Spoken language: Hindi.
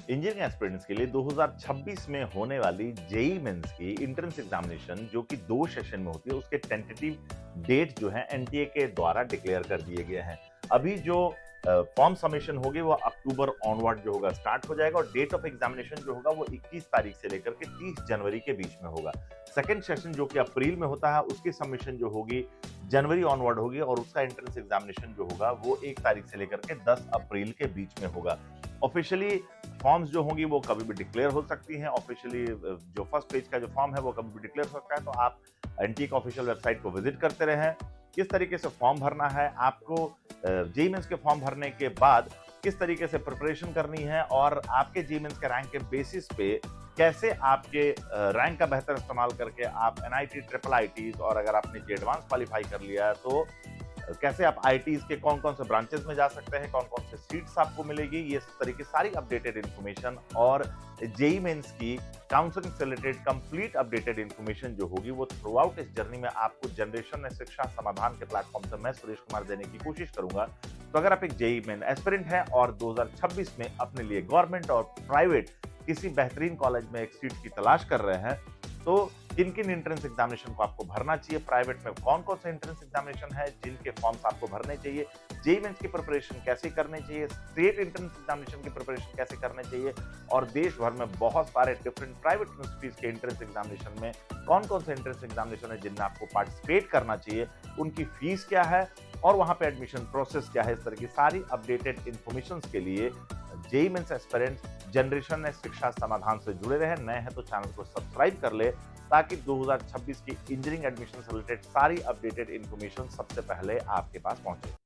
इंजीनियरिंग एस्पिरेंट्स के लिए 2026 में होने वाली जेईई मेंस की एंट्रेंस एग्जामिनेशन जो कि 2 सेशन में होती है, उसके टेंटेटिव डेट जो है एनटीए के द्वारा डिक्लेयर कर दिए गए हैं। अभी जो फॉर्म सबमिशन होगी वो अक्टूबर ऑनवर्ड जो होगा स्टार्ट हो जाएगा और डेट ऑफ एग्जामिनेशन जो होगा वो 21 तारीख से लेकर के 30 जनवरी के बीच में होगा। सेकंड सेशन जो कि अप्रैल में होता है, उसकी सबमिशन जो होगी जनवरी ऑनवर्ड होगी और उसका एंट्रेंस एग्जामिनेशन जो होगा वो 1 तारीख से लेकर के 10 अप्रैल के बीच में होगा। ऑफिशियली फॉर्म्स जो होंगी वो कभी भी डिक्लेयर हो सकती हैं। ऑफिशियली जो फर्स्ट पेज का जो फॉर्म है वो कभी भी डिक्लेयर हो सकता है, तो आप एनटीए की ऑफिशियल वेबसाइट को विजिट करते रहें। किस तरीके से फॉर्म भरना है, आपको जेईई मेंस के फॉर्म भरने के बाद किस तरीके से प्रिपरेशन करनी है और आपके जेईई मेंस के रैंक के बेसिस पे कैसे आपके रैंक का बेहतर इस्तेमाल करके आप एनआईटी, ट्रिपल आईटीज और अगर आपने जे एडवांस क्वालिफाई कर लिया है तो कैसे आप आईटीज के कौन-कौन से ब्रांचेस में जा सकते हैं, कौन-कौन से सीट्स आपको मिलेगी, ये इस तरीके सारी अपडेटेड इन्फॉर्मेशन और जेईई मेंस की काउंसलिंग से रिलेटेड कंप्लीट अपडेटेड इन्फॉर्मेशन जो होगी वो थ्रू आउट इस जर्नी में आपको जनरेशन में शिक्षा समाधान के प्लेटफॉर्म से मैं सुरेश कुमार देने की कोशिश करूंगा। तो अगर आप एक जेईई मेन एस्पिरेंट हैं और 2026 में अपने लिए गवर्नमेंट और प्राइवेट किसी बेहतरीन कॉलेज में एक सीट की तलाश कर रहे हैं, तो किन-किन एंट्रेंस एग्जामिनेशन को आपको भरना चाहिए, प्राइवेट में कौन-कौन से एंट्रेंस एग्जामिनेशन है जिनके फॉर्म्स आपको भरने चाहिए, जेईई मेंस की प्रिपरेशन कैसे करनी चाहिए, स्टेट एंट्रेंस एग्जामिनेशन की प्रिपरेशन कैसे करनी चाहिए और देश भर में बहुत सारे डिफरेंट प्राइवेट यूनिवर्सिटीज के एंट्रेंस एग्जामिनेशन में कौन-कौन से एंट्रेंस एग्जामिनेशन है जिनमें आपको पार्टिसिपेट करना चाहिए, उनकी फीस क्या है और वहां पे एडमिशन प्रोसेस क्या है, इस तरह की सारी अपडेटेड इन्फॉर्मेशन के लिए जेईई मेंस एस्पिरेंट्स जनरेशन में शिक्षा समाधान से जुड़े रहे। नए हैं तो चैनल को सब्सक्राइब कर ले ताकि 2026 की इंजीनियरिंग एडमिशन से रिलेटेड सारी अपडेटेड इन्फॉर्मेशन सबसे पहले आपके पास पहुंचे।